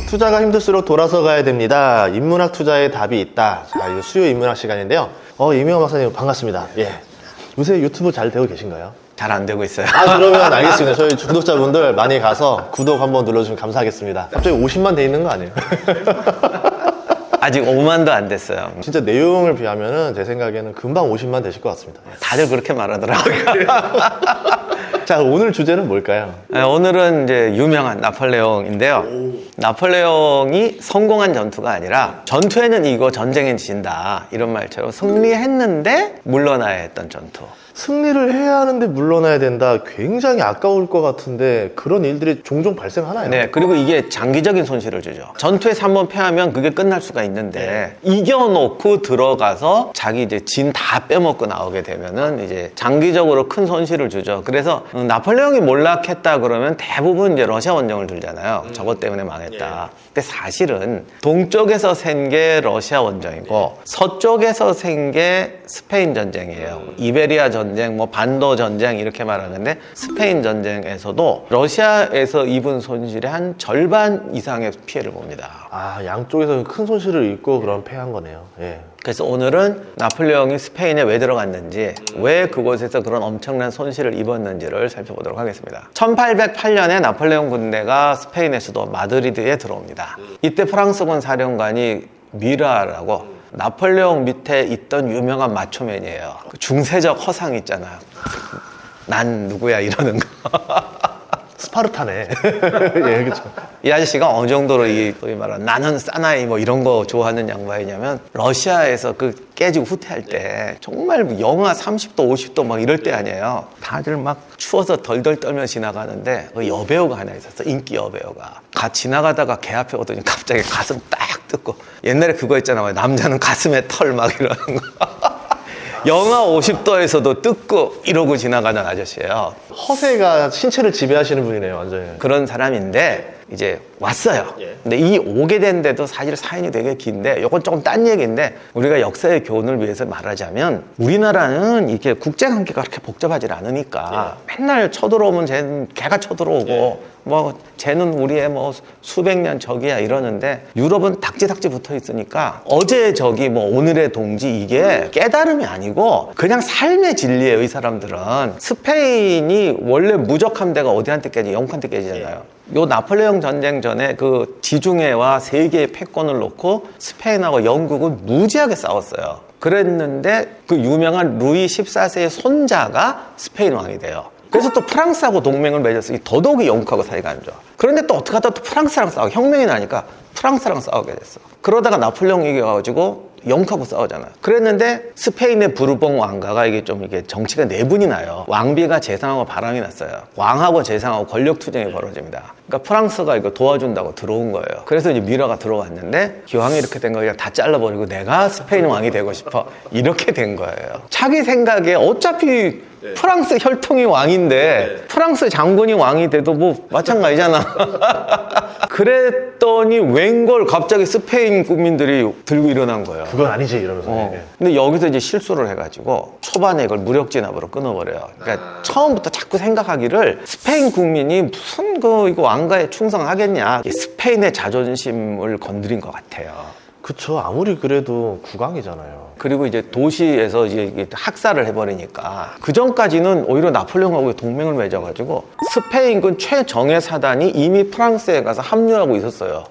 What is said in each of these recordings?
투자가 힘들수록 돌아서 가야 됩니다. 인문학 투자에 답이 있다. 자, 이거 수요 인문학 시간인데요. 이명호 박사님 반갑습니다. 예. 요새 유튜브 잘 되고 계신가요? 잘 안 되고 있어요. 그러면 알겠습니다. 저희 구독자분들 많이 가서 구독 한번 눌러주시면 감사하겠습니다. 갑자기 50만 돼 있는 거 아니에요? 아직 5만도 안 됐어요. 진짜 내용을 비하면은 제 생각에는 금방 50만 되실 것 같습니다. 다들 그렇게 말하더라고요. 자, 오늘 주제는 뭘까요? 오늘은 이제 유명한 나폴레옹인데요. 나폴레옹이 성공한 전투가 아니라 전투에는 이거 전쟁에 진다 이런 말처럼 승리했는데 물러나야 했던 전투. 승리를 해야 하는데 물러나야 된다. 굉장히 아까울 것 같은데 그런 일들이 종종 발생하나요? 네, 그리고 이게 장기적인 손실을 주죠. 전투에서 한번 패하면 그게 끝날 수가 있는데 이겨놓고 들어가서 자기 이제 진 다 빼먹고 나오게 되면은 이제 장기적으로 큰 손실을 주죠. 그래서 나폴레옹이 몰락했다 그러면 대부분 이제 러시아 원정을 들잖아요. 저것 때문에 망했다. 근데 사실은 동쪽에서 센 게 러시아 원정이고 서쪽에서 센 게 스페인 전쟁이에요. 이베리아 전쟁, 뭐 반도 전쟁 이렇게 말하는데 스페인 전쟁에서도 러시아에서 입은 손실의 한 절반 이상의 피해를 봅니다. 양쪽에서 큰 손실을 입고 그런 패한 거네요. 예. 그래서 오늘은 나폴레옹이 스페인에 왜 들어갔는지, 왜 그곳에서 그런 엄청난 손실을 입었는지를 살펴보도록 하겠습니다. 1808년에 나폴레옹 군대가 스페인의 수도 마드리드에 들어옵니다. 이때 프랑스군 사령관이 미라라고 나폴레옹 밑에 있던 유명한 마초맨이에요. 그 중세적 허상 있잖아요. 난 누구야 이러는 거. 스파르타네. 예, 그렇죠. 이 아저씨가 어느 정도로 소위 말하는 나는 사나이 뭐 이런 거 좋아하는 양반이냐면 러시아에서 그 깨지고 후퇴할 때 정말 영하 30도 50도 막 이럴 때 아니에요. 다들 막 추워서 덜덜 떨며 지나가는데 그 여배우가 하나 있었어. 인기 여배우가 지나가다가 걔 앞에 오더니 갑자기 가슴 딱 뜯고, 옛날에 그거 있잖아요. 남자는 가슴에 털 막 이러는 거. 영하 50도에서도 뜯고 이러고 지나가는 아저씨예요. 허세가 신체를 지배하시는 분이네요, 완전히. 그런 사람인데 이제 왔어요. 근데 이 오게 된데도 사실 사연이 되게 긴데, 이건 조금 딴 얘기인데, 우리가 역사의 교훈을 위해서 말하자면 우리나라는 이렇게 국제관계가 그렇게 복잡하지 않으니까 맨날 쳐들어오면 쟤는 걔가 쳐들어오고 뭐 쟤는 우리의 뭐 수백 년 적이야 이러는데, 유럽은 닥지닥지 붙어 있으니까 어제의 적이 뭐 오늘의 동지, 이게 깨달음이 아니고 그냥 삶의 진리예요. 이 사람들은 스페인이 원래 무적 함대가 어디한테 깨지? 영국한테 깨지잖아요. 요 나폴레옹 전쟁 전에 그 지중해와 세계의 패권을 놓고 스페인하고 영국은 무지하게 싸웠어요. 그랬는데 그 유명한 루이 14세의 손자가 스페인 왕이 돼요. 그래서 또 프랑스하고 동맹을 맺었으니 더더욱이 영국하고 사이가 안 좋아. 그런데 또 어떻게 하다 또 프랑스랑 싸워. 혁명이 나니까 프랑스랑 싸우게 됐어. 그러다가 나폴레옹이 이겨가지고 영국하고 싸우잖아요. 그랬는데 스페인의 부르봉 왕가가 이게 정치가 내분이 나요. 왕비가 재상하고 바람이 났어요. 왕하고 재상하고 권력 투쟁이 벌어집니다. 그러니까 프랑스가 이거 도와준다고 들어온 거예요. 그래서 이제 미라가 들어왔는데, 기왕에 이렇게 된 거 그냥 다 잘라버리고 내가 스페인 왕이 되고 싶어. 이렇게 된 거예요. 자기 생각에 어차피 프랑스 혈통이 왕인데 프랑스 장군이 왕이 돼도 뭐 마찬가지잖아. 그랬더니 웬걸 갑자기 스페인 국민들이 들고 일어난 거예요. 그건 아니지 이러면서. 근데 여기서 이제 실수를 해가지고 초반에 이걸 무력진압으로 끊어버려요. 그러니까 처음부터 자꾸 생각하기를 스페인 국민이 무슨 이거 왕가에 충성하겠냐, 스페인의 자존심을 건드린 것 같아요. 그쵸. 아무리 그래도 국왕이잖아요. 그리고 이제 도시에서 이제 학살을 해버리니까, 그 전까지는 오히려 나폴레옹하고 동맹을 맺어가지고 스페인군 최정예 사단이 이미 프랑스에 가서 합류하고 있었어요.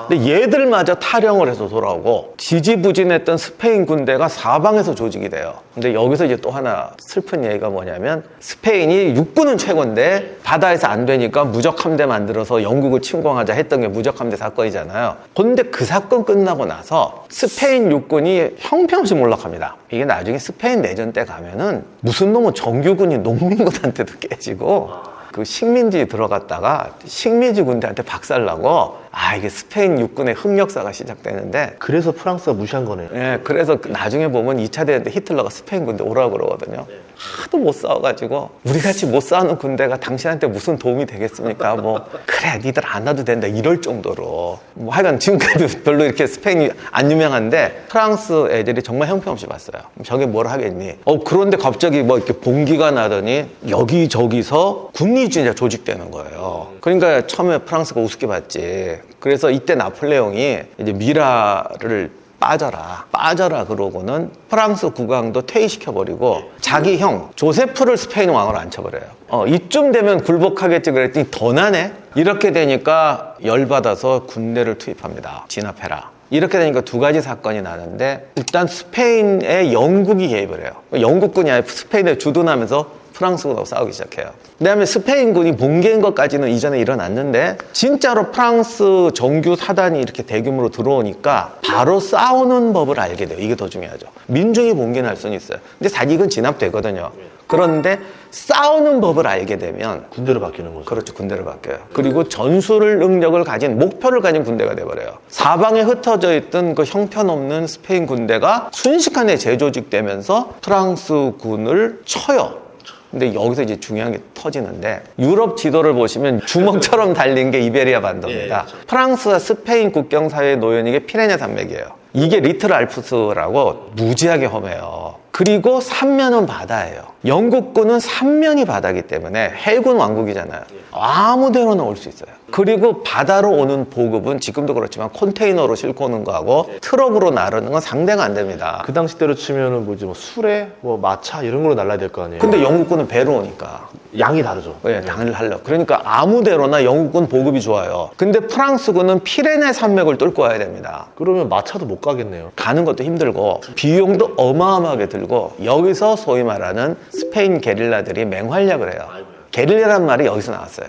근데 얘들마저 탈영을 해서 돌아오고 지지부진했던 스페인 군대가 사방에서 조직이 돼요. 근데 여기서 이제 또 하나 슬픈 얘기가 뭐냐면, 스페인이 육군은 최고인데 바다에서 안 되니까 무적함대 만들어서 영국을 침공하자 했던 게 무적함대 사건이잖아요. 근데 그 사건 끝나고 나서 스페인 육군이 형편없이 몰락합니다. 이게 나중에 스페인 내전 때 가면은 무슨 놈은 정규군이 농민군한테도 깨지고, 그 식민지 들어갔다가 식민지 군대한테 박살나고, 이게 스페인 육군의 흑역사가 시작되는데, 그래서 프랑스가 무시한 거네요. 예, 그래서 나중에 보면 2차 대전 때 히틀러가 스페인 군대 오라고 그러거든요. 하도 못 싸워가지고, 우리같이 못 싸우는 군대가 당신한테 무슨 도움이 되겠습니까? 뭐 그래 니들 안 와도 된다 이럴 정도로, 뭐 하여간 지금까지도 별로 이렇게 스페인이 안 유명한데 프랑스 애들이 정말 형편없이 봤어요. 저게 뭘 하겠니? 그런데 갑자기 뭐 이렇게 봉기가 나더니 여기저기서 국리주의자 조직되는 거예요. 그러니까 처음에 프랑스가 우습게 봤지. 그래서 이때 나폴레옹이 이제 미라를 빠져라 그러고는 프랑스 국왕도 퇴위시켜버리고 자기 형 조세프를 스페인 왕으로 앉혀버려요. 이쯤 되면 굴복하겠지 그랬더니 더 나네. 이렇게 되니까 열받아서 군대를 투입합니다. 진압해라. 이렇게 되니까 두 가지 사건이 나는데, 일단 스페인에 영국이 개입을 해요. 영국군이 아니라 스페인에 주둔하면서 프랑스군하고 싸우기 시작해요. 그다음에 스페인군이 붕괴인 것까지는 이전에 일어났는데, 진짜로 프랑스 정규 사단이 이렇게 대규모로 들어오니까 바로 싸우는 법을 알게 돼요. 이게 더 중요하죠. 민중이 붕괴할 수는 있어요. 근데 사실 이건 진압되거든요. 그런데 싸우는 법을 알게 되면 군대로 바뀌는 거죠. 그렇죠. 군대로 바뀌어요. 그리고 전술 능력을 가진, 목표를 가진 군대가 돼버려요. 사방에 흩어져 있던 그 형편없는 스페인 군대가 순식간에 재조직되면서 프랑스 군을 쳐요. 근데 여기서 이제 중요한 게 터지는데, 유럽 지도를 보시면 주먹처럼 달린 게 이베리아 반도입니다. 프랑스와 스페인 국경 사이에 놓여있는 게 피레네 산맥이에요. 이게 리틀 알프스라고 무지하게 험해요. 그리고 삼면은 바다예요. 영국군은 삼면이 바다이기 때문에 해군 왕국이잖아요. 아무 데로나 올 수 있어요. 그리고 바다로 오는 보급은 지금도 그렇지만 컨테이너로 싣고 오는 거하고 트럭으로 나르는 건 상대가 안 됩니다. 그 당시 때로 치면은 뭐지, 뭐 수레, 뭐 마차 이런 걸로 날라야 될 거 아니에요. 근데 영국군은 배로 오니까 양이 다르죠. 예, 당을 하려고. 그러니까 아무 데로나 영국군 보급이 좋아요. 근데 프랑스군은 피레네 산맥을 뚫고 와야 됩니다. 그러면 마차도 못 가겠네요. 가는 것도 힘들고 비용도 어마어마하게 들고, 여기서 소위 말하는 스페인 게릴라들이 맹활약을 해요. 게릴라란 말이 여기서 나왔어요.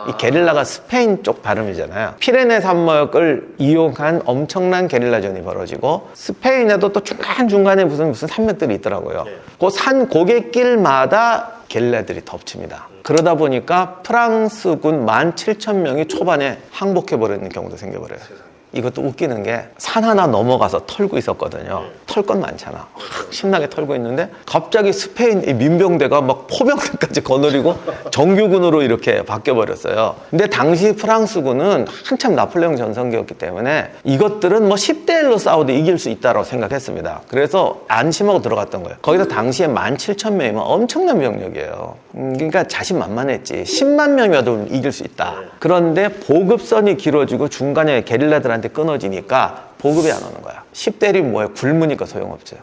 이 게릴라가 스페인 쪽 발음이잖아요. 피레네 산맥을 이용한 엄청난 게릴라전이 벌어지고, 스페인에도 또 중간중간에 무슨 산맥들이 있더라고요. 그 산 고갯길마다 게릴라들이 덮칩니다. 그러다 보니까 프랑스군 17,000명이 초반에 항복해버리는 경우도 생겨버려요. 이것도 웃기는 게, 산 하나 넘어가서 털고 있었거든요. 털 건 많잖아. 신나게 털고 있는데 갑자기 스페인 이 민병대가 막 포병대까지 거느리고 정규군으로 이렇게 바뀌어버렸어요. 근데 당시 프랑스군은 한참 나폴레옹 전성기였기 때문에 이것들은 뭐 10대 1로 싸워도 이길 수 있다고 생각했습니다. 그래서 안심하고 들어갔던 거예요. 거기서 당시에 17,000명이면 엄청난 병력이에요. 그러니까 자신만만했지. 10만 명이어도 이길 수 있다. 그런데 보급선이 길어지고 중간에 게릴라들한테 끊어지니까 보급이 안 오는 거야. 10대 1이 뭐예요? 굶으니까 소용없죠.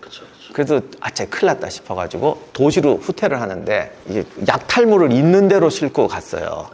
그래서 아차 큰일 났다 싶어가지고 도시로 후퇴를 하는데, 이게 약탈물을 있는 대로 싣고 갔어요.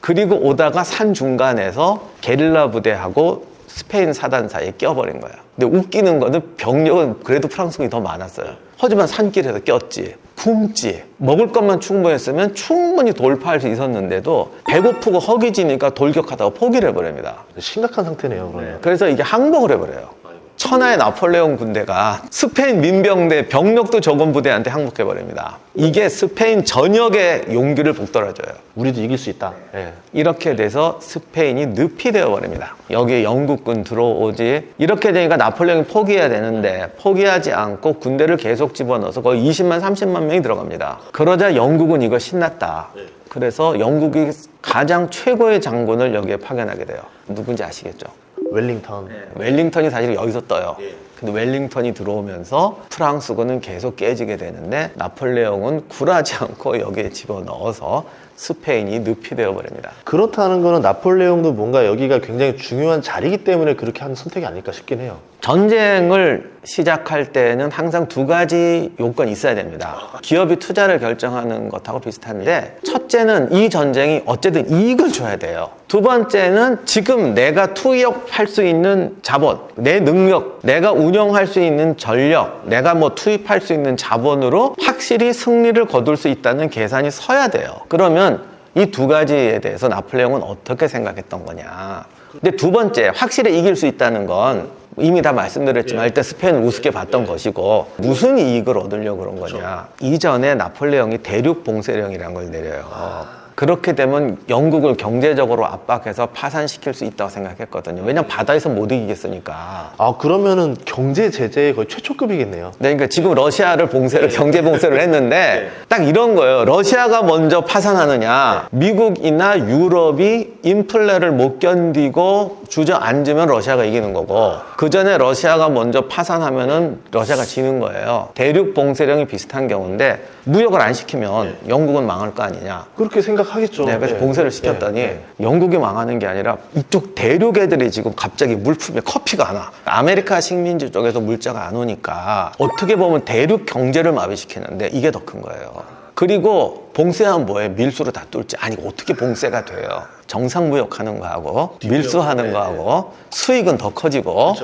그리고 오다가 산 중간에서 게릴라 부대하고 스페인 사단 사이에 껴버린 거야. 근데 웃기는 거는 병력은 그래도 프랑스군이 더 많았어요. 하지만 산길에서 꼈지, 굶지, 먹을 것만 충분했으면 충분히 돌파할 수 있었는데도 배고프고 허기지니까 돌격하다가 포기를 해버립니다. 심각한 상태네요. 그러면. 그래서 이게 항복을 해버려요. 천하의 나폴레옹 군대가 스페인 민병대 병력도 적은 부대한테 항복해버립니다. 이게 스페인 전역의 용기를 북돋아줘요. 우리도 이길 수 있다. 예. 이렇게 돼서 스페인이 늪이 되어버립니다. 여기에 영국군 들어오지. 이렇게 되니까 나폴레옹이 포기해야 되는데 포기하지 않고 군대를 계속 집어넣어서 거의 20만 30만 명이 들어갑니다. 그러자 영국은 이거 신났다. 그래서 영국이 가장 최고의 장군을 여기에 파견하게 돼요. 누군지 아시겠죠? 웰링턴. 웰링턴이 사실 여기서 떠요. 근데 웰링턴이 들어오면서 프랑스군은 계속 깨지게 되는데, 나폴레옹은 굴하지 않고 여기에 집어넣어서 스페인이 늪이 되어버립니다. 그렇다는 거는 나폴레옹도 뭔가 여기가 굉장히 중요한 자리이기 때문에 그렇게 한 선택이 아닐까 싶긴 해요. 전쟁을 시작할 때는 항상 두 가지 요건이 있어야 됩니다. 기업이 투자를 결정하는 것하고 비슷한데, 첫째는 이 전쟁이 어쨌든 이익을 줘야 돼요. 두 번째는 지금 내가 투입할 수 있는 자본, 내 능력, 내가 운영할 수 있는 전력, 내가 뭐 투입할 수 있는 자본으로 확실히 승리를 거둘 수 있다는 계산이 서야 돼요. 그러면 이 두 가지에 대해서 나폴레옹은 어떻게 생각했던 거냐. 근데 두 번째, 확실히 이길 수 있다는 건 이미 다 말씀드렸지만 일단 스페인을 우습게 봤던 것이고, 무슨 이익을 얻으려고 그런 거냐. 이전에 나폴레옹이 대륙 봉쇄령이라는 걸 내려요. 그렇게 되면 영국을 경제적으로 압박해서 파산시킬 수 있다고 생각했거든요. 왜냐면 바다에서 못 이기겠으니까. 아, 그러면은 경제 제재의 거의 최초급이겠네요. 네, 그러니까 지금 러시아를 경제 봉쇄를 했는데 딱 이런 거예요. 러시아가 먼저 파산하느냐, 미국이나 유럽이 인플레를 못 견디고 주저앉으면 러시아가 이기는 거고 그 전에 러시아가 먼저 파산하면은 러시아가 지는 거예요. 대륙 봉쇄령이 비슷한 경우인데 무역을 안 시키면 영국은 망할 거 아니냐. 그렇게 생각하겠죠. 네, 그래서 네. 봉쇄를 시켰더니 네. 영국이 망하는 게 아니라 이쪽 대륙 애들이 지금 갑자기 물품에 커피가 안 와. 아메리카 식민지 쪽에서 물자가 안 오니까 어떻게 보면 대륙 경제를 마비시키는데 이게 더 큰 거예요. 그리고 봉쇄하면 뭐예요? 밀수로 다 뚫지. 아니 어떻게 봉쇄가 돼요? 정상무역하는 거하고 밀수하는 거하고 수익은 더 커지고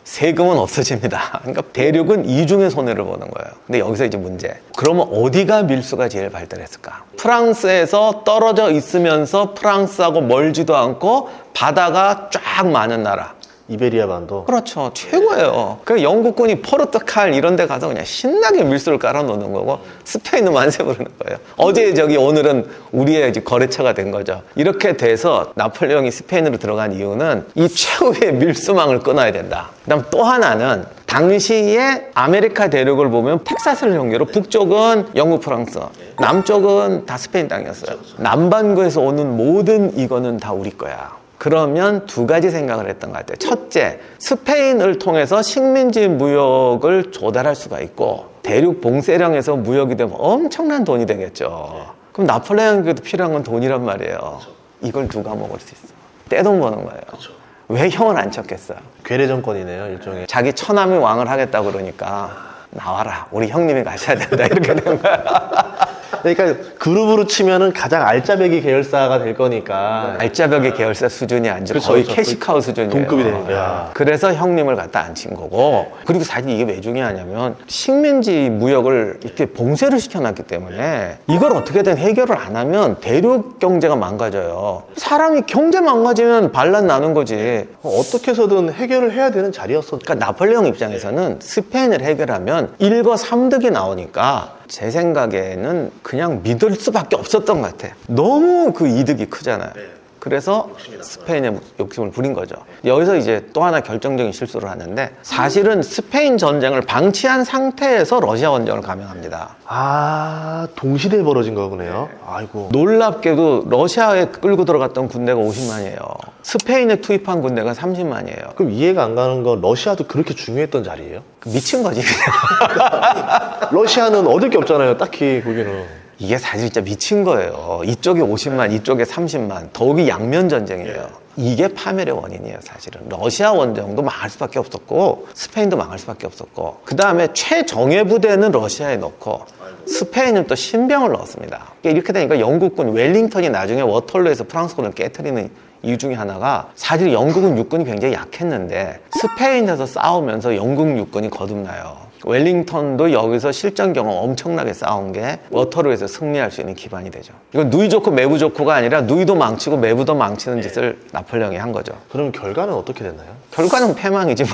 세금은 없어집니다. 그러니까 대륙은 이중의 손해를 보는 거예요. 근데 여기서 이제 문제. 그러면 어디가 밀수가 제일 발달했을까? 프랑스에서 떨어져 있으면서 프랑스하고 멀지도 않고 바다가 쫙 많은 나라. 이베리아 반도. 그렇죠. 최고예요. 그 영국군이 포르투갈 이런 데 가서 그냥 신나게 밀수를 깔아놓는 거고 스페인은 만세 부르는 거예요. 어제 저기 오늘은 우리의 이제 거래처가 된 거죠. 이렇게 돼서 나폴레옹이 스페인으로 들어간 이유는 이 최후의 밀수망을 끊어야 된다. 그다음 또 하나는 당시에 아메리카 대륙을 보면 텍사스를 경계로 북쪽은 영국, 프랑스, 남쪽은 다 스페인 땅이었어요. 남반구에서 오는 모든 이거는 다 우리 거야. 그러면 두 가지 생각을 했던 것 같아요. 첫째, 스페인을 통해서 식민지 무역을 조달할 수가 있고 대륙 봉쇄령에서 무역이 되면 엄청난 돈이 되겠죠. 그럼 나폴레옹에게도 필요한 건 돈이란 말이에요. 이걸 누가 먹을 수 있어? 떼돈 버는 거예요. 왜 형을 안 쳤겠어요? 괴뢰 정권이네요, 일종의. 자기 처남이 왕을 하겠다고 그러니까 나와라, 우리 형님이 가셔야 된다, 이렇게 된 거야. 그러니까 그룹으로 치면은 가장 알짜배기 계열사가 될 거니까. 알짜벽의 계열사 수준이 아니죠. 그렇죠, 거의 그렇죠. 캐시카우 수준이에요. 동급이 되는 거야. 그래서 형님을 갖다 앉힌 거고. 그리고 사실 이게 왜 중요하냐면 식민지 무역을 이렇게 봉쇄를 시켜놨기 때문에 이걸 어떻게든 해결을 안 하면 대륙 경제가 망가져요. 사람이 경제 망가지면 반란 나는 거지. 어떻게 해서든 해결을 해야 되는 자리였어. 그러니까 나폴레옹 입장에서는 스페인을 해결하면 일거삼득이 나오니까 제 생각에는 그냥 믿을 수밖에 없었던 것 같아. 너무 그 이득이 크잖아요. 그래서 스페인에 욕심을 부린 거죠. 여기서 이제 또 하나 결정적인 실수를 하는데 사실은 스페인 전쟁을 방치한 상태에서 러시아 원정을 감행합니다. 아, 동시대에 벌어진 거군요. 아이고. 놀랍게도 러시아에 끌고 들어갔던 군대가 50만이에요. 스페인에 투입한 군대가 30만이에요. 그럼 이해가 안 가는 건 러시아도 그렇게 중요했던 자리예요? 미친 거지. 러시아는 얻을 게 없잖아요, 딱히 거기는. 이게 사실 진짜 미친 거예요. 이쪽에 50만, 이쪽에 30만. 더욱이 양면 전쟁이에요. 이게 파멸의 원인이에요, 사실은. 러시아 원정도 망할 수밖에 없었고, 스페인도 망할 수밖에 없었고, 그 다음에 최정예 부대는 러시아에 넣고, 스페인은 또 신병을 넣었습니다. 이렇게 되니까 영국군 웰링턴이 나중에 워털루에서 프랑스군을 깨트리는 이유 중에 하나가 사실 영국은 육군이 굉장히 약했는데 스페인에서 싸우면서 영국 육군이 거듭나요. 웰링턴도 여기서 실전 경험 엄청나게 싸운 게 워터루에서 승리할 수 있는 기반이 되죠. 이건 누이 좋고 매부 좋고가 아니라 누이도 망치고 매부도 망치는 짓을 나폴레옹이 한 거죠. 그럼 결과는 어떻게 됐나요? 결과는 패망이지 뭐.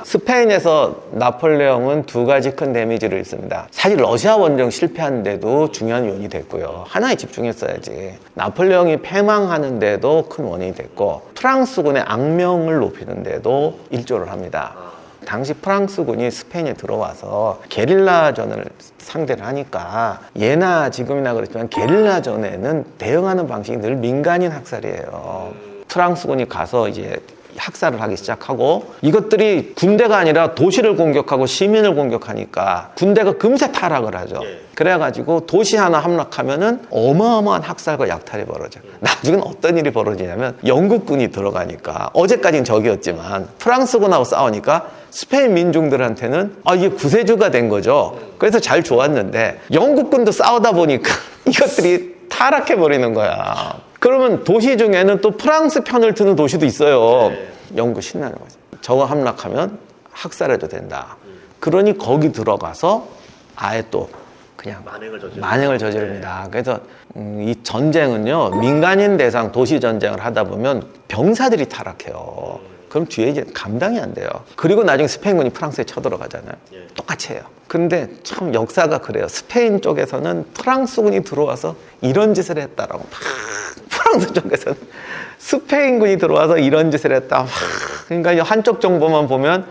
스페인에서 나폴레옹은 두 가지 큰 데미지를 입습니다. 사실 러시아 원정 실패하는데도 중요한 요인이 됐고요. 하나에 집중했어야지. 나폴레옹이 패망하는데도 큰 원인이 됐고 프랑스군의 악명을 높이는데도 일조를 합니다. 당시 프랑스군이 스페인에 들어와서 게릴라전을 상대를 하니까 예나 지금이나 그렇지만 게릴라전에는 대응하는 방식이 늘 민간인 학살이에요. 프랑스군이 가서 이제 학살을 하기 시작하고 이것들이 군대가 아니라 도시를 공격하고 시민을 공격하니까 군대가 금세 타락을 하죠. 그래가지고 도시 하나 함락하면은 어마어마한 학살과 약탈이 벌어져요. 나중엔 어떤 일이 벌어지냐면 영국군이 들어가니까 어제까지는 적이었지만 프랑스군하고 싸우니까 스페인 민중들한테는 이게 구세주가 된 거죠. 그래서 잘 좋았는데 영국군도 싸우다 보니까 이것들이 타락해버리는 거야. 그러면 도시 중에는 또 프랑스 편을 드는 도시도 있어요. 영국 신나는 거지. 저거 함락하면 학살해도 된다. 그러니 거기 들어가서 아예 또 그냥 만행을 저지릅니다. 그래서 이 전쟁은요, 민간인 대상 도시 전쟁을 하다 보면 병사들이 타락해요. 그럼 뒤에 이제 감당이 안 돼요. 그리고 나중에 스페인군이 프랑스에 쳐들어가잖아요. 똑같이 해요. 근데 참 역사가 그래요. 스페인 쪽에서는 프랑스군이 들어와서 이런 짓을 했다라고 막, 프랑스 쪽에서는 스페인군이 들어와서 이런 짓을 했다. 그러니까 한쪽 정보만 보면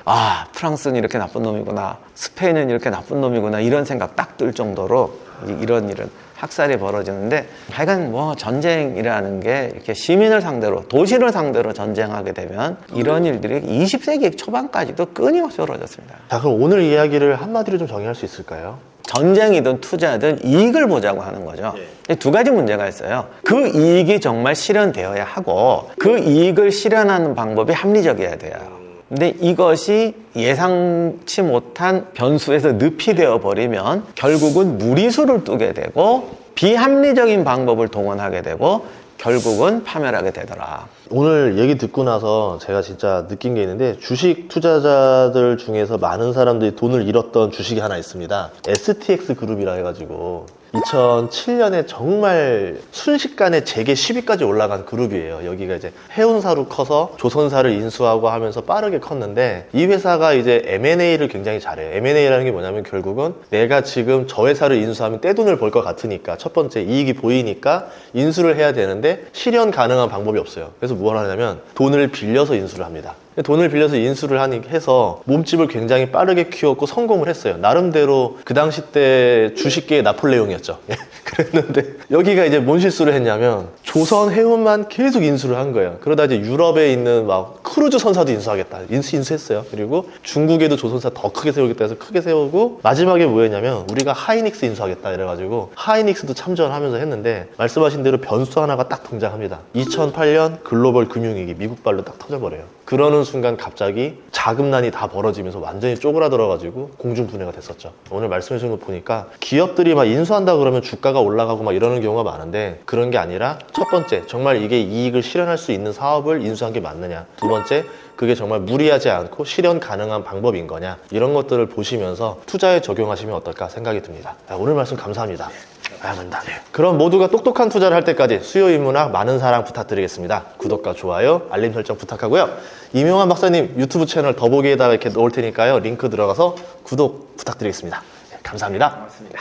프랑스는 이렇게 나쁜 놈이구나, 스페인은 이렇게 나쁜 놈이구나, 이런 생각 딱 들 정도로 이런 일은 학살이 벌어지는데 하여간 뭐 전쟁이라는 게 이렇게 시민을 상대로 도시를 상대로 전쟁하게 되면 이런 일들이 20세기 초반까지도 끊임없이 벌어졌습니다. 자, 그럼 오늘 이야기를 한마디로 좀 정의할 수 있을까요? 전쟁이든 투자든 이익을 보자고 하는 거죠. 두 가지 문제가 있어요. 그 이익이 정말 실현되어야 하고 그 이익을 실현하는 방법이 합리적이어야 돼요. 근데 이것이 예상치 못한 변수에서 늪이 되어 버리면 결국은 무리수를 두게 되고 비합리적인 방법을 동원하게 되고 결국은 파멸하게 되더라. 오늘 얘기 듣고 나서 제가 진짜 느낀 게 있는데 주식 투자자들 중에서 많은 사람들이 돈을 잃었던 주식이 하나 있습니다. STX 그룹이라 해가지고 2007년에 정말 순식간에 재계 10위까지 올라간 그룹이에요. 여기가 이제 해운사로 커서 조선사를 인수하고 하면서 빠르게 컸는데 이 회사가 이제 M&A를 굉장히 잘해요. M&A라는 게 뭐냐면 결국은 내가 지금 저 회사를 인수하면 떼돈을 벌 것 같으니까 첫 번째 이익이 보이니까 인수를 해야 되는데 실현 가능한 방법이 없어요. 그래서 뭘 하냐면 돈을 빌려서 인수를 합니다. 돈을 빌려서 인수를 해서 몸집을 굉장히 빠르게 키웠고 성공을 했어요. 나름대로 그 당시 때 주식계의 나폴레옹이었죠. 그랬는데 여기가 이제 뭔 실수를 했냐면 조선 해운만 계속 인수를 한 거예요. 그러다 이제 유럽에 있는 막 크루즈 선사도 인수하겠다. 인수했어요. 그리고 중국에도 조선사 더 크게 세우겠다 해서 크게 세우고 마지막에 뭐였냐면 우리가 하이닉스 인수하겠다 이래가지고 하이닉스도 참전하면서 했는데 말씀하신 대로 변수 하나가 딱 등장합니다. 2008년 글로벌 금융위기 미국발로 딱 터져버려요. 그러는 순간 갑자기 자금난이 다 벌어지면서 완전히 쪼그라들어가지고 공중분해가 됐었죠. 오늘 말씀해주신 거 보니까 기업들이 막 인수한다 그러면 주가가 올라가고 막 이러는 경우가 많은데 그런 게 아니라 첫 번째 정말 이게 이익을 실현할 수 있는 사업을 인수한 게 맞느냐, 두 번째 그게 정말 무리하지 않고 실현 가능한 방법인 거냐, 이런 것들을 보시면서 투자에 적용하시면 어떨까 생각이 듭니다. 오늘 말씀 감사합니다. 감사합니다. 그럼 모두가 똑똑한 투자를 할 때까지 수요인문학 많은 사랑 부탁드리겠습니다. 구독과 좋아요, 알림 설정 부탁하고요. 이명환 박사님 유튜브 채널 더보기에다가 이렇게 넣을 테니까요. 링크 들어가서 구독 부탁드리겠습니다. 감사합니다. 고맙습니다.